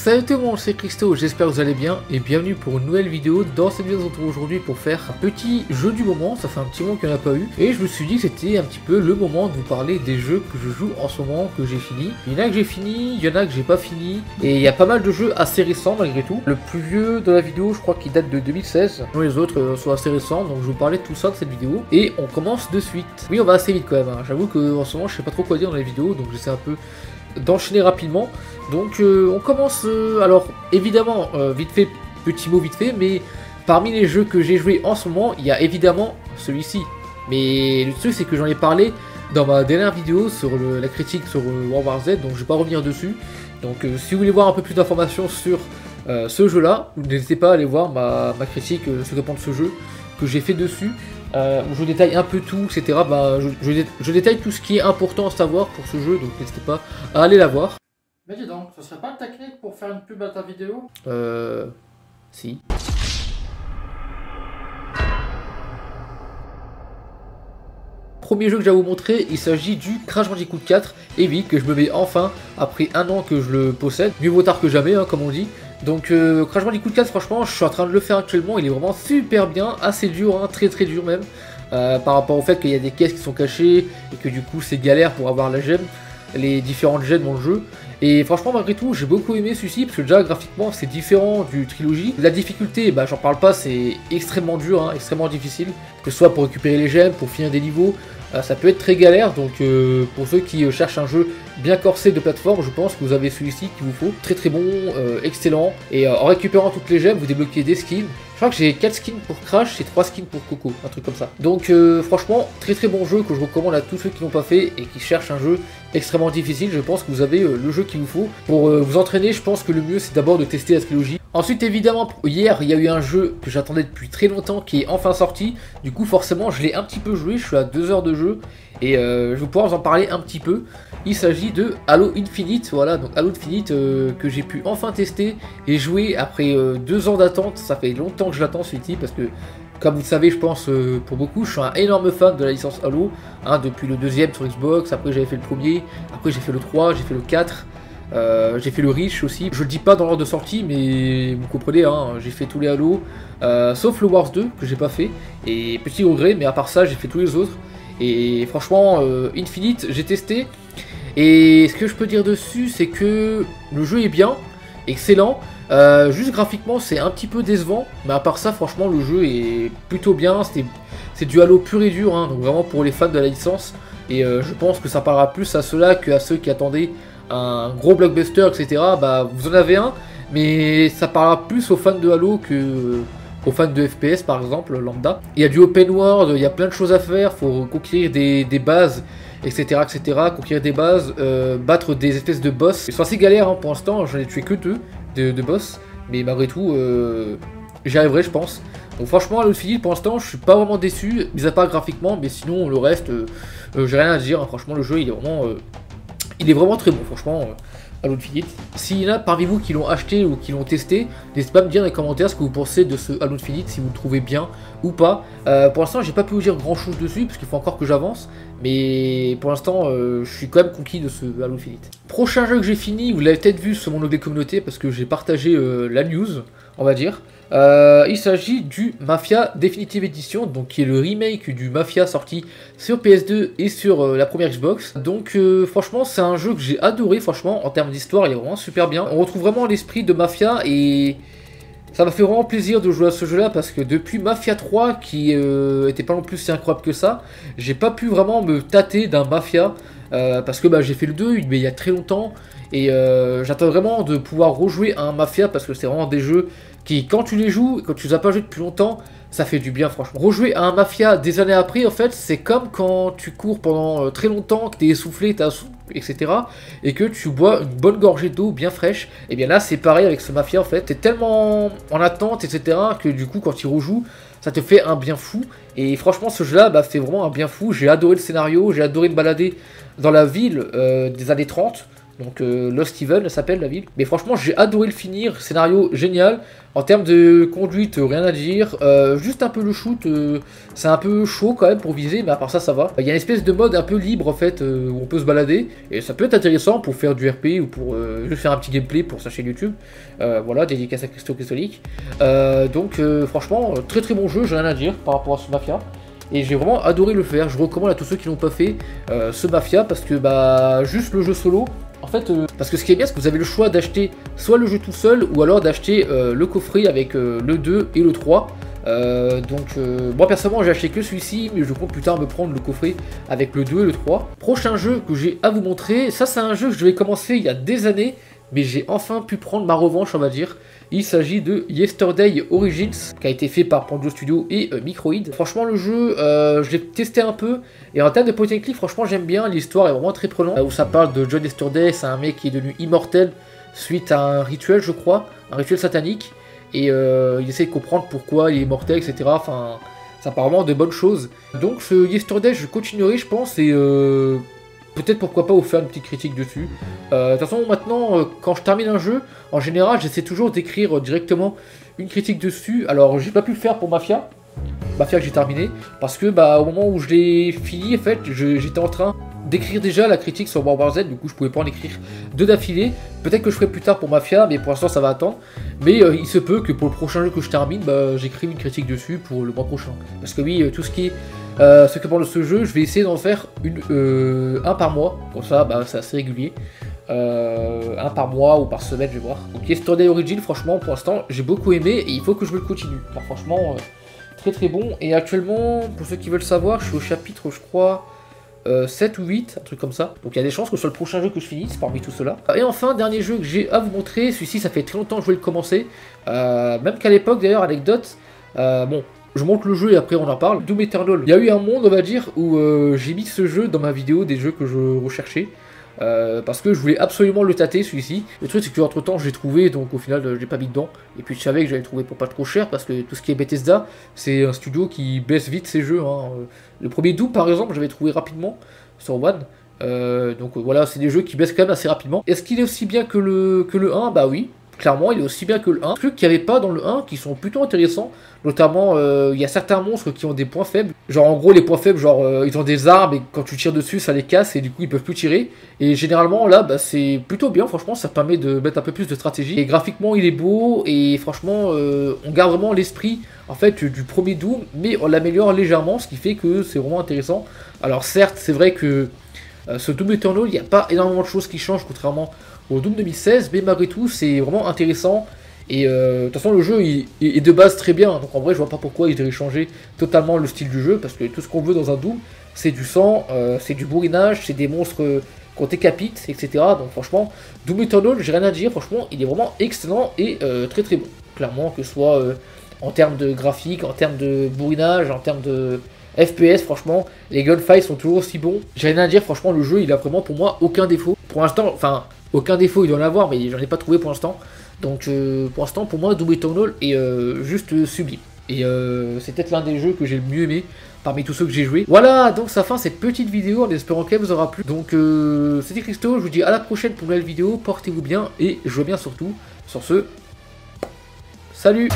Salut tout le monde, c'est Christo, j'espère que vous allez bien et bienvenue pour une nouvelle vidéo. Dans cette vidéo, on se retrouve aujourd'hui pour faire un petit jeu du moment. Ça fait un petit moment qu'il n'y en a pas eu et je me suis dit que c'était un petit peu le moment de vous parler des jeux que je joue en ce moment, que j'ai fini. Il y en a que j'ai fini, il y en a que j'ai pas fini et il y a pas mal de jeux assez récents malgré tout. Le plus vieux de la vidéo, je crois qu'il date de 2016. Les autres sont assez récents, donc je vais vous parler de tout ça de cette vidéo et on commence de suite. Oui, on va assez vite quand même, hein. J'avoue qu'en ce moment je sais pas trop quoi dire dans les vidéos, donc j'essaie un peu d'enchaîner rapidement. Donc on commence, alors évidemment, vite fait, petit mot vite fait, mais parmi les jeux que j'ai joué en ce moment, il y a évidemment celui-ci. Mais le truc c'est que j'en ai parlé dans ma dernière vidéo sur la critique sur World War Z, donc je vais pas revenir dessus. Donc si vous voulez voir un peu plus d'informations sur ce jeu-là, n'hésitez pas à aller voir ma critique sur répondre de ce jeu que j'ai fait dessus. Où je détaille un peu tout, etc. Bah, je détaille tout ce qui est important à savoir pour ce jeu, donc n'hésitez pas à aller la voir. Mais dis donc, ce serait pas une technique pour faire une pub à ta vidéo? Si. Premier jeu que j'ai à vous montrer, il s'agit du Crash Bandicoot 4, et oui, que je me mets enfin, après un an que je le possède, mieux vaut tard que jamais, hein, comme on dit. Donc Crash Bandicoot 4, franchement, je suis en train de le faire actuellement, il est vraiment super bien, assez dur, hein, très dur même, par rapport au fait qu'il y a des caisses qui sont cachées, et que du coup c'est galère pour avoir la gemme, les différentes gemmes dans le jeu. Et franchement malgré tout j'ai beaucoup aimé celui-ci parce que déjà graphiquement c'est différent du trilogie. La difficulté, bah j'en parle pas, c'est extrêmement dur, hein, extrêmement difficile. Que ce soit pour récupérer les gemmes, pour finir des niveaux, ça peut être très galère. Donc pour ceux qui cherchent un jeu bien corsé de plateforme, je pense que vous avez celui-ci qu'il vous faut. Très bon, excellent. Et en récupérant toutes les gemmes, vous débloquez des skins. Je crois que j'ai 4 skins pour Crash et 3 skins pour Coco, un truc comme ça. Donc franchement, très bon jeu que je recommande à tous ceux qui l'ont pas fait et qui cherchent un jeu extrêmement difficile. Je pense que vous avez le jeu qu'il vous faut. Pour vous entraîner, je pense que le mieux c'est d'abord de tester la trilogie. Ensuite évidemment, hier il y a eu un jeu que j'attendais depuis très longtemps qui est enfin sorti. Du coup forcément je l'ai un petit peu joué, je suis à 2 heures de jeu. Et je vais pouvoir vous en parler un petit peu. Il s'agit de Halo Infinite, voilà, donc Halo Infinite que j'ai pu enfin tester et jouer après 2 ans d'attente. Ça fait longtemps que je l'attends celui-ci parce que, comme vous le savez, je pense pour beaucoup, je suis un énorme fan de la licence Halo, hein, depuis le deuxième sur Xbox, après j'avais fait le premier, après j'ai fait le 3, j'ai fait le 4, j'ai fait le Reach aussi. Je le dis pas dans l'ordre de sortie, mais vous comprenez, hein, j'ai fait tous les Halo, sauf le Wars 2 que j'ai pas fait, et petit regret, mais à part ça j'ai fait tous les autres. Et franchement, Infinite, j'ai testé. Et ce que je peux dire dessus, c'est que le jeu est bien, excellent. Juste graphiquement, c'est un petit peu décevant. Mais à part ça, franchement, le jeu est plutôt bien. C'est du Halo pur et dur, hein, donc vraiment pour les fans de la licence. Et je pense que ça parlera plus à ceux-là qu'à ceux qui attendaient un gros blockbuster, etc. Bah, vous en avez un, mais ça parlera plus aux fans de Halo que aux fans de FPS par exemple, lambda. Il y a du open world, il y a plein de choses à faire, faut conquérir des bases, etc. Conquérir des bases, battre des espèces de boss. Ils sont assez galères, hein, pour l'instant, j'en ai tué que 2 de boss, mais malgré tout, j'y arriverai je pense. Donc franchement, Halo Infinite pour l'instant, je suis pas vraiment déçu, mis à part graphiquement, mais sinon le reste, j'ai rien à dire, hein. Franchement le jeu il est vraiment très bon, franchement. Halo Infinite. S'il y en a parmi vous qui l'ont acheté ou qui l'ont testé, n'hésitez pas à me dire dans les commentaires ce que vous pensez de ce Halo Infinite, si vous le trouvez bien ou pas. Pour l'instant, j'ai pas pu vous dire grand chose dessus parce qu'il faut encore que j'avance, mais pour l'instant, je suis quand même conquis de ce Halo Infinite. Prochain jeu que j'ai fini, vous l'avez peut-être vu sur mon onglet communauté parce que j'ai partagé la news, on va dire. Il s'agit du Mafia Definitive Edition, donc qui est le remake du Mafia sorti sur PS2 et sur la première Xbox. Donc franchement c'est un jeu que j'ai adoré, franchement en termes d'histoire il est vraiment super bien. On retrouve vraiment l'esprit de Mafia et ça m'a fait vraiment plaisir de jouer à ce jeu là parce que depuis Mafia 3 qui était pas non plus si incroyable que ça, j'ai pas pu vraiment me tâter d'un Mafia parce que bah, j'ai fait le 2 mais il y a très longtemps et j'attends vraiment de pouvoir rejouer à un Mafia parce que c'est vraiment des jeux qui, quand tu les joues, quand tu les as pas joués depuis longtemps, ça fait du bien franchement. Rejouer à un Mafia des années après, en fait, c'est comme quand tu cours pendant très longtemps, que t'es essoufflé, etc. Et que tu bois une bonne gorgée d'eau bien fraîche. Et bien là, c'est pareil avec ce Mafia en fait. T'es tellement en attente, etc. que du coup, quand tu rejoues, ça te fait un bien fou. Et franchement, ce jeu-là, bah, fait vraiment un bien fou. J'ai adoré le scénario, j'ai adoré me balader dans la ville des années 30. Donc Lost Even s'appelle la ville. Mais franchement j'ai adoré le finir, scénario génial. En termes de conduite, rien à dire. Juste un peu le shoot, c'est un peu chaud quand même pour viser, mais à part ça, ça va. Il y a une espèce de mode un peu libre en fait, où on peut se balader. Et ça peut être intéressant pour faire du RP ou pour juste faire un petit gameplay pour sa chaîne YouTube. Voilà, dédicace à Christo Cristolique. Donc franchement, très très bon jeu, j'ai rien à dire par rapport à ce Mafia. Et j'ai vraiment adoré le faire, je recommande à tous ceux qui l'ont pas fait ce Mafia parce que bah juste le jeu solo. En fait, parce que ce qui est bien, c'est que vous avez le choix d'acheter soit le jeu tout seul, ou alors d'acheter le coffret avec le 2 et le 3. Moi personnellement j'ai acheté que celui-ci, mais je compte plus tard me prendre le coffret avec le 2 et le 3. Prochain jeu que j'ai à vous montrer, ça c'est un jeu que je vais commencer il y a des années, mais j'ai enfin pu prendre ma revanche on va dire. Il s'agit de Yesterday Origins, qui a été fait par Panjo Studio et Microïd. Franchement le jeu, je l'ai testé un peu, et en termes de point and click, franchement j'aime bien, l'histoire est vraiment très prenante. Où ça parle de John Yesterday, c'est un mec qui est devenu immortel suite à un rituel je crois, un rituel satanique. Et il essaie de comprendre pourquoi il est mortel, etc. Enfin, ça part vraiment de bonnes choses. Donc ce Yesterday, je continuerai, je pense, et peut-être pourquoi pas vous faire une petite critique dessus. De toute façon, maintenant, quand je termine un jeu, en général, j'essaie toujours d'écrire directement une critique dessus. Alors, j'ai pas pu le faire pour Mafia que j'ai terminé, parce que bah au moment où je l'ai fini, en fait, j'étais en train d'écrire déjà la critique sur World War Z, du coup je pouvais pas en écrire deux d'affilée. Peut-être que je ferai plus tard pour Mafia, mais pour l'instant ça va attendre. Mais il se peut que pour le prochain jeu que je termine, bah, j'écrive une critique dessus pour le mois prochain. Parce que oui, tout ce qui est ce que parle de ce jeu, je vais essayer d'en faire un par mois, comme ça bah, c'est assez régulier. Un par mois ou par semaine, je vais voir. Donc Yesterday Origin, franchement pour l'instant j'ai beaucoup aimé et il faut que je me le continue. Alors franchement très très bon. Et actuellement, pour ceux qui veulent savoir, je suis au chapitre je crois 7 ou 8, un truc comme ça. Donc il y a des chances que ce soit le prochain jeu que je finisse parmi tout cela. Et enfin, dernier jeu que j'ai à vous montrer, celui-ci ça fait très longtemps que je voulais le commencer. Même qu'à l'époque d'ailleurs, anecdote, bon, je montre le jeu et après on en parle. Doom Eternal. Il y a eu un monde on va dire où j'ai mis ce jeu dans ma vidéo des jeux que je recherchais. Parce que je voulais absolument le tâter celui-ci. Le truc c'est que entre temps j'ai trouvé, donc au final je l'ai pas mis dedans. Et puis je savais que j'allais le trouver pour pas trop cher, parce que tout ce qui est Bethesda c'est un studio qui baisse vite ses jeux hein. Le premier Doom par exemple j'avais trouvé rapidement sur One. Voilà, c'est des jeux qui baissent quand même assez rapidement. Est-ce qu'il est aussi bien que le 1? Bah oui, clairement il est aussi bien que le 1. Trucs qu'il n'y avait pas dans le 1 qui sont plutôt intéressants. Notamment il y a certains monstres qui ont des points faibles. Genre en gros les points faibles, genre ils ont des armes et quand tu tires dessus ça les casse et du coup ils peuvent plus tirer. Et généralement là bah, c'est plutôt bien, franchement ça permet de mettre un peu plus de stratégie. Et graphiquement il est beau et franchement on garde vraiment l'esprit en fait du premier Doom, mais on l'améliore légèrement, ce qui fait que c'est vraiment intéressant. Alors certes c'est vrai que ce Doom Eternal il n'y a pas énormément de choses qui changent contrairement au Doom 2016, mais malgré tout c'est vraiment intéressant. Et de toute façon le jeu il est de base très bien, donc en vrai je vois pas pourquoi il devrait changer totalement le style du jeu, parce que tout ce qu'on veut dans un Doom c'est du sang, c'est du bourrinage, c'est des monstres qu'on décapite, etc. Donc franchement Doom Eternal j'ai rien à dire, franchement il est vraiment excellent et très très bon, clairement, que ce soit en termes de graphique, en termes de bourrinage, en termes de FPS, franchement les gunfights sont toujours aussi bons. J'ai rien à dire, franchement le jeu il a vraiment pour moi aucun défaut, pour l'instant, enfin aucun défaut il doit en avoir mais j'en ai pas trouvé pour l'instant. Donc pour l'instant, pour moi, Doom Eternal est juste sublime. Et c'est peut-être l'un des jeux que j'ai le mieux aimé parmi tous ceux que j'ai joué. Voilà, donc ça fin cette petite vidéo en espérant qu'elle vous aura plu. Donc c'était Christo, je vous dis à la prochaine pour une nouvelle vidéo. Portez-vous bien et jouez bien surtout. Sur ce, salut!